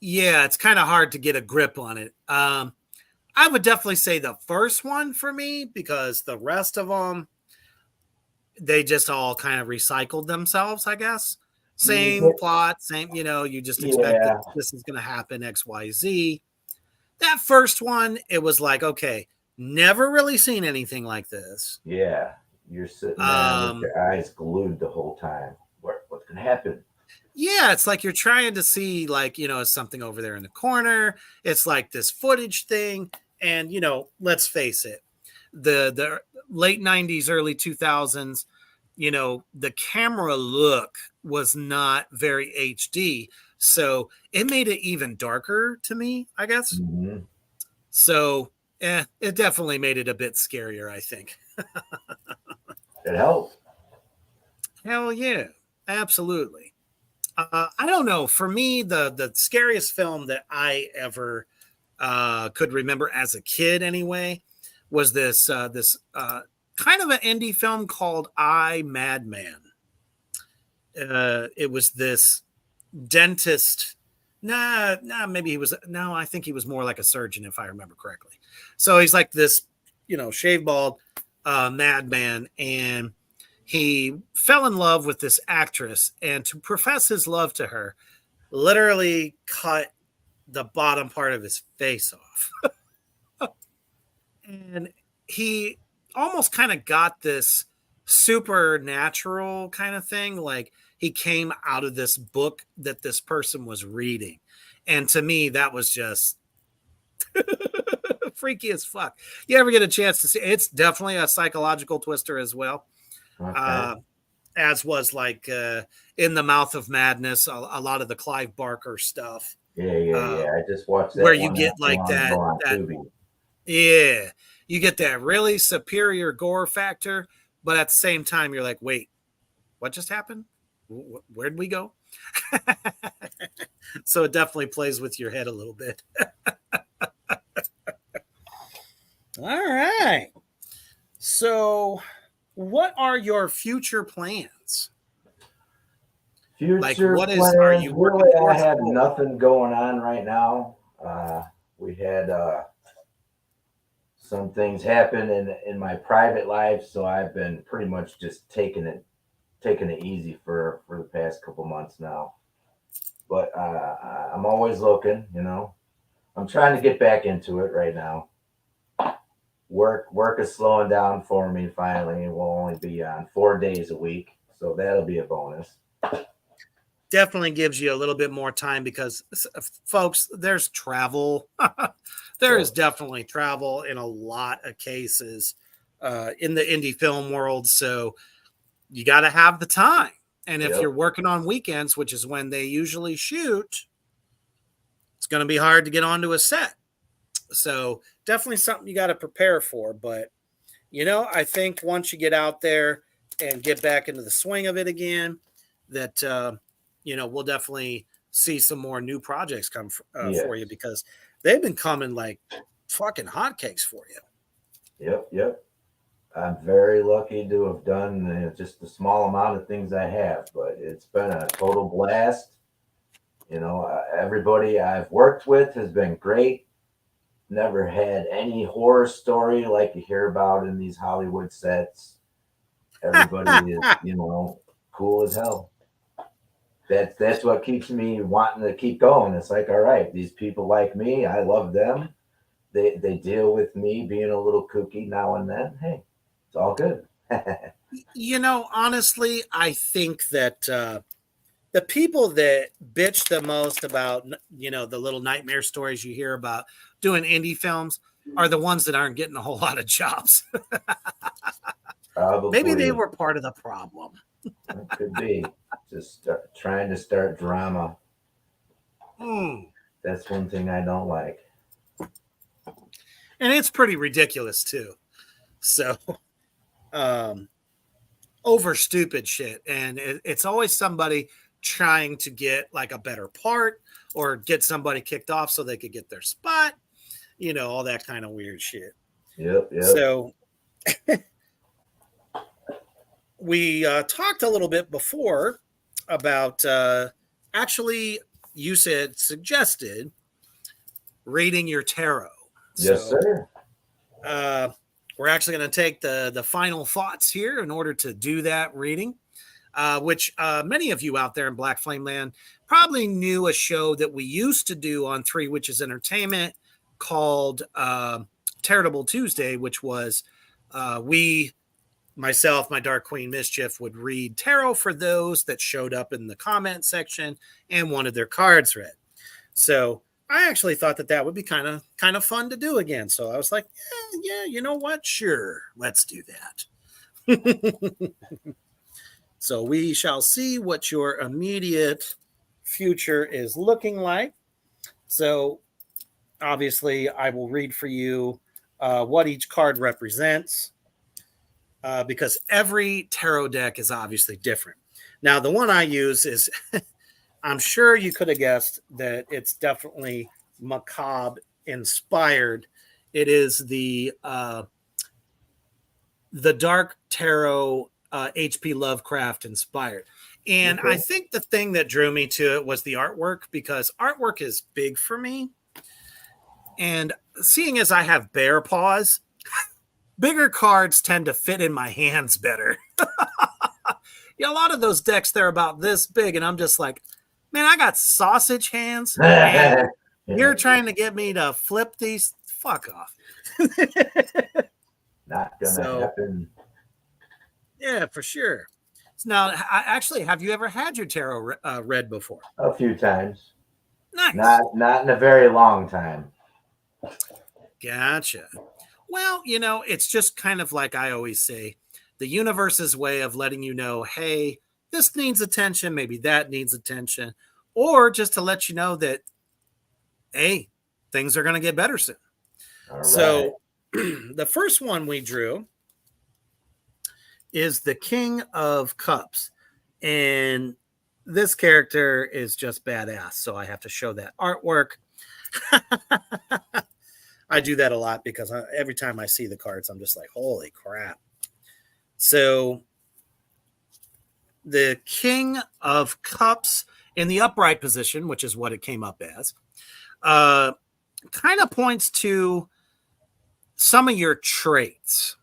Yeah, it's kind of hard to get a grip on it. I would definitely say the first one for me, because the rest of them, they just all kind of recycled themselves, I guess. Same plot, same, you know, you just expect that this is going to happen, X, Y, Z. That first one, it was like, okay, never really seen anything like this. Yeah, you're sitting there with your eyes glued the whole time. What's going to happen? Yeah, it's like you're trying to see, like, is something over there in the corner. It's like this footage thing. And, let's face it, the late 90s, early 2000s, the camera look was not very HD. So it made it even darker to me, I guess. Mm-hmm. So, it definitely made it a bit scarier, I think. It helped. Hell yeah, absolutely. I don't know. For me, the scariest film that I ever could remember as a kid, anyway, was this kind of an indie film called I, Madman. It was this dentist. Maybe he was. No, I think he was more like a surgeon, if I remember correctly. So he's like this, shave bald madman, and he fell in love with this actress, and to profess his love to her, literally cut the bottom part of his face off. And he almost kind of got this supernatural kind of thing. Like, he came out of this book that this person was reading. And to me, that was just freaky as fuck. You ever get a chance to see it? It's definitely a psychological twister as well. Okay. As was like In the Mouth of Madness, a lot of the Clive Barker stuff. Yeah. I just watched that. Where you get like yeah, you get that really superior gore factor, but at the same time, you're like, wait, what just happened? Where'd we go? So it definitely plays with your head a little bit. All right. So, what are your future plans? Future plans, are you working really, towards? I have nothing going on right now. We had some things happen in my private life, so I've been pretty much just taking it easy for the past couple months now. But I'm always looking, I'm trying to get back into it right now. Work is slowing down for me finally. We'll only be on 4 days a week, so that'll be a bonus. Definitely gives you a little bit more time because, folks, there's travel. There is definitely travel in a lot of cases in the indie film world. So you got to have the time. And if you're working on weekends, which is when they usually shoot, it's going to be hard to get onto a set. So definitely something you got to prepare for. But, I think once you get out there and get back into the swing of it again, that, we'll definitely see some more new projects come for you, because they've been coming like fucking hotcakes for you. Yep. I'm very lucky to have done just the small amount of things I have, but it's been a total blast. Everybody I've worked with has been great. Never had any horror story like you hear about in these Hollywood sets. Everybody is, cool as hell. That's what keeps me wanting to keep going. It's like, all right, these people like me. I love them. They deal with me being a little kooky now and then. Hey, it's all good. Honestly, I think that the people that bitch the most about, the little nightmare stories you hear about doing indie films are the ones that aren't getting a whole lot of jobs. Maybe they were part of the problem. It could be. Just trying to start drama. That's one thing I don't like. And it's pretty ridiculous too. So, over stupid shit. And it's always somebody trying to get like a better part or get somebody kicked off so they could get their spot, all that kind of weird shit. Yep. So we talked a little bit before about actually, you suggested reading your tarot. Yes, sir. We're actually going to take the final thoughts here in order to do that reading, which many of you out there in Black Flame Land probably knew a show that we used to do on Three Witches Entertainment called Charitable Tuesday, which was we myself, my Dark Queen Mischief, would read tarot for those that showed up in the comment section and wanted their cards read. So I actually thought that would be kind of fun to do again. So I was like, yeah, you know what? Sure, let's do that. So we shall see what your immediate future is looking like. So obviously, I will read for you what each card represents. Because every tarot deck is obviously different. Now, the one I use is, I'm sure you could have guessed that it's definitely macabre inspired. It is the Dark Tarot H.P. Lovecraft inspired. And I think the thing that drew me to it was the artwork, because artwork is big for me. And seeing as I have bare paws, bigger cards tend to fit in my hands better. A lot of those decks, they're about this big, and I'm just like, man, I got sausage hands. And you're trying to get me to flip these? Fuck off. Not gonna happen. Yeah, for sure. Now, have you ever had your tarot read before? A few times. Nice. Not in a very long time. Gotcha. Well, it's just kind of like I always say, the universe's way of letting you know, hey, this needs attention, maybe that needs attention, or just to let you know that, hey, things are going to get better soon. All so the first one we drew is the King of Cups. And this character is just badass, so I have to show that artwork. I do that a lot because every time I see the cards, I'm just like, holy crap. So the King of Cups in the upright position, which is what it came up as, kind of points to some of your traits.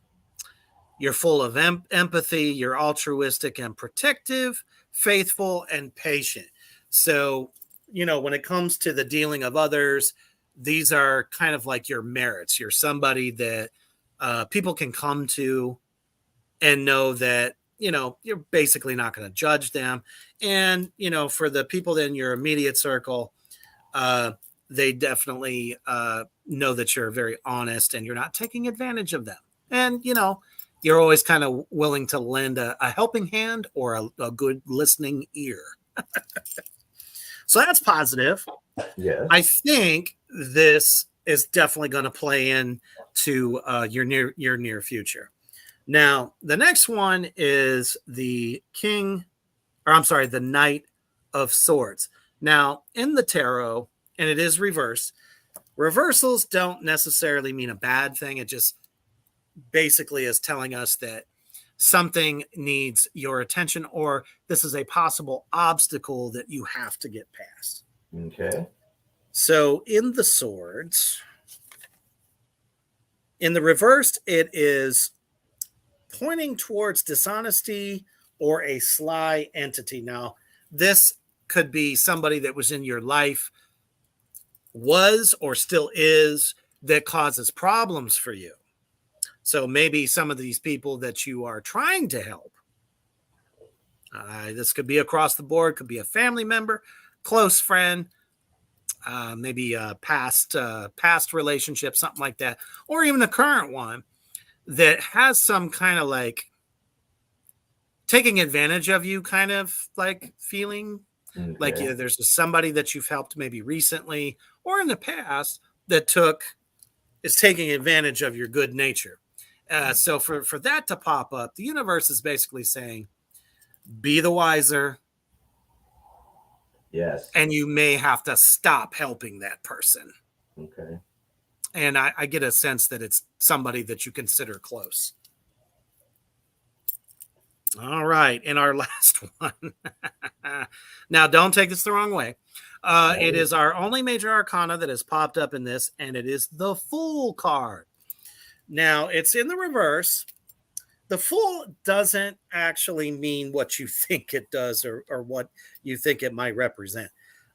You're full of empathy, you're altruistic and protective, faithful and patient. So, when it comes to the dealing of others, these are kind of like your merits. You're somebody that people can come to and know that, you're basically not going to judge them. And, for the people in your immediate circle, they definitely know that you're very honest and you're not taking advantage of them. And, you're always kind of willing to lend a helping hand or a good listening ear. So that's positive. Yes. I think this is definitely going to play into your near future. Now, the next one is the Knight of Swords. Now, in the tarot, and it is reverse, reversals don't necessarily mean a bad thing. It just basically is telling us that something needs your attention, or this is a possible obstacle that you have to get past. Okay. So in the swords, in the reversed, it is pointing towards dishonesty or a sly entity. Now, this could be somebody that was in your life, was or still is, that causes problems for you. So maybe some of these people that you are trying to help, this could be across the board, could be a family member, close friend, maybe a past relationship, something like that, or even a current one that has some kind of like taking advantage of you kind of like feeling. Okay. Like there's somebody that you've helped maybe recently or in the past that is taking advantage of your good nature. So for that to pop up, the universe is basically saying, be the wiser. Yes. And you may have to stop helping that person. Okay. And I get a sense that it's somebody that you consider close. All right. And our last one. Now, don't take this the wrong way. It is our only major arcana that has popped up in this, and it is the Fool card. Now, it's in the reverse. The Fool doesn't actually mean what you think it does or what you think it might represent.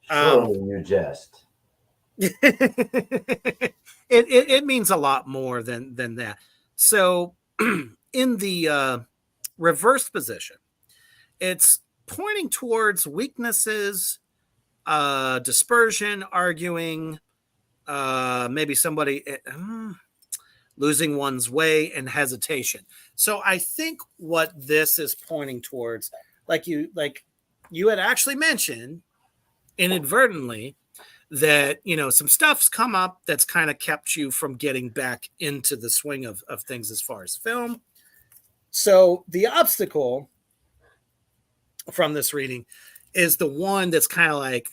You jest. It means a lot more than that. So in the reversed position, it's pointing towards weaknesses, dispersion, arguing, maybe somebody losing one's way, and hesitation. So I think what this is pointing towards, like you had actually mentioned inadvertently, that, you know, some stuff's come up that's kind of kept you from getting back into the swing of things as far as film. So the obstacle from this reading is the one that's kind of like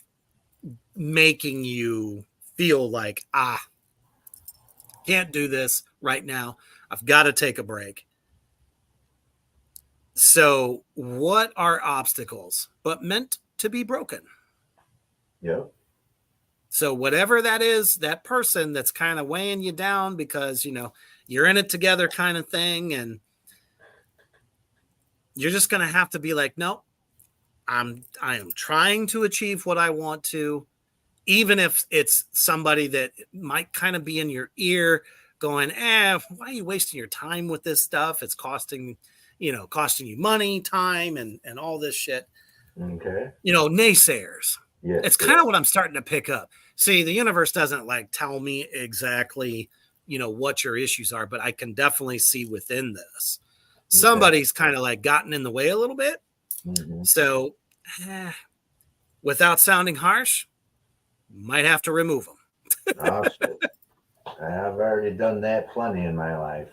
making you feel like, can't do this right now. I've got to take a break. So what are obstacles but meant to be broken? Yep. So whatever that is, that person that's kind of weighing you down because, you know, you're in it together kind of thing. And you're just going to have to be like, no, I am trying to achieve what I want to, even if it's somebody that might kind of be in your ear going, why are you wasting your time with this stuff? It's costing you money, time, and all this shit. Okay. You know, naysayers. Yeah. It's kind of what I'm starting to pick up. See, the universe doesn't like tell me exactly, you know, what your issues are, but I can definitely see within this. Somebody's kind of like gotten in the way a little bit. Mm-hmm. So without sounding harsh, might have to remove them. Oh, shit. I've already done that plenty in my life.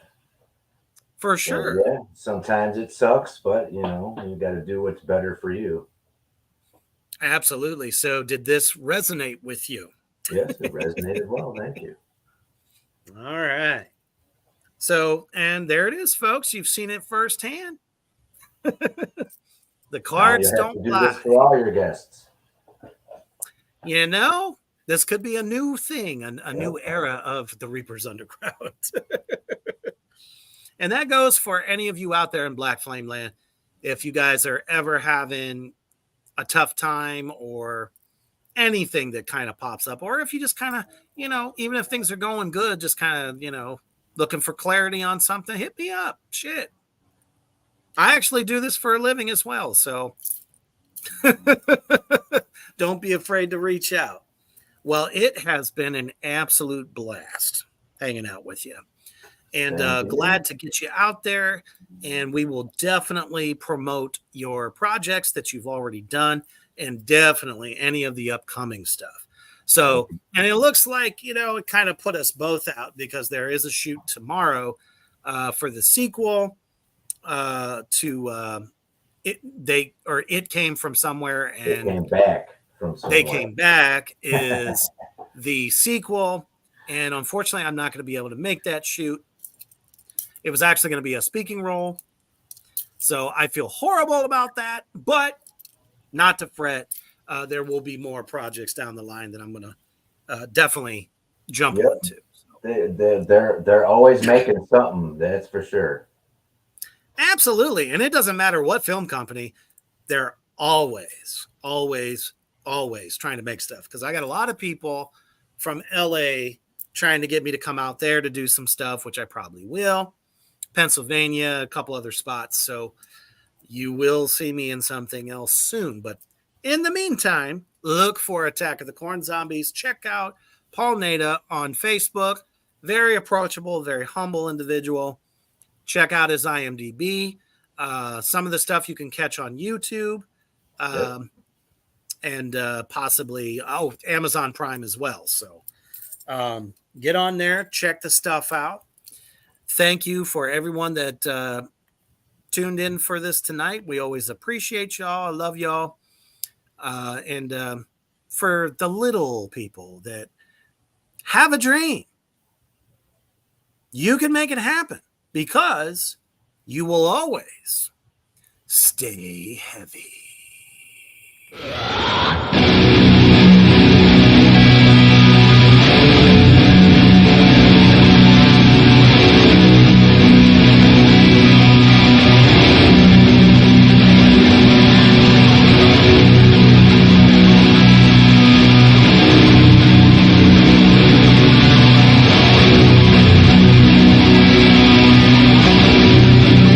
For sure. So, yeah, sometimes it sucks, but you know, you got to do what's better for you. Absolutely. So did this resonate with you? Yes, it resonated well. Thank you. All right. So, and there it is, folks. You've seen it firsthand. The cards don't lie. This for all your guests. You know, this could be a new thing, a new era of the Reapers Underground. And that goes for any of you out there in Black Flame Land. If you guys are ever having a tough time or anything that kind of pops up, or if you just kind of, you know, even if things are going good, just kind of, you know, looking for clarity on something, hit me up. Shit. I actually do this for a living as well. So don't be afraid to reach out. Well, it has been an absolute blast hanging out with you. And glad to get you out there. And we will definitely promote your projects that you've already done, and definitely any of the upcoming stuff. So, and it looks like, you know, it kind of put us both out because there is a shoot tomorrow for the sequel to It Came From Somewhere, and It Came Back from somewhere. They Came Back is the sequel. And unfortunately, I'm not going to be able to make that shoot. It was actually going to be a speaking role. So I feel horrible about that, but not to fret. There will be more projects down the line that I'm going to definitely jump into. So. They're always making something, that's for sure. Absolutely. And it doesn't matter what film company, they're always trying to make stuff. Because I got a lot of people from LA trying to get me to come out there to do some stuff, which I probably will. Pennsylvania, a couple other spots. So you will see me in something else soon. But in the meantime, look for Attack of the Corn Zombies. Check out Paul Nada on Facebook. Very approachable, very humble individual. Check out his IMDb. Some of the stuff you can catch on YouTube. And possibly, Amazon Prime as well. So get on there, check the stuff out. Thank you for everyone that tuned in for this tonight. We always appreciate y'all. I love y'all. And for the little people that have a dream, you can make it happen because you will always stay heavy.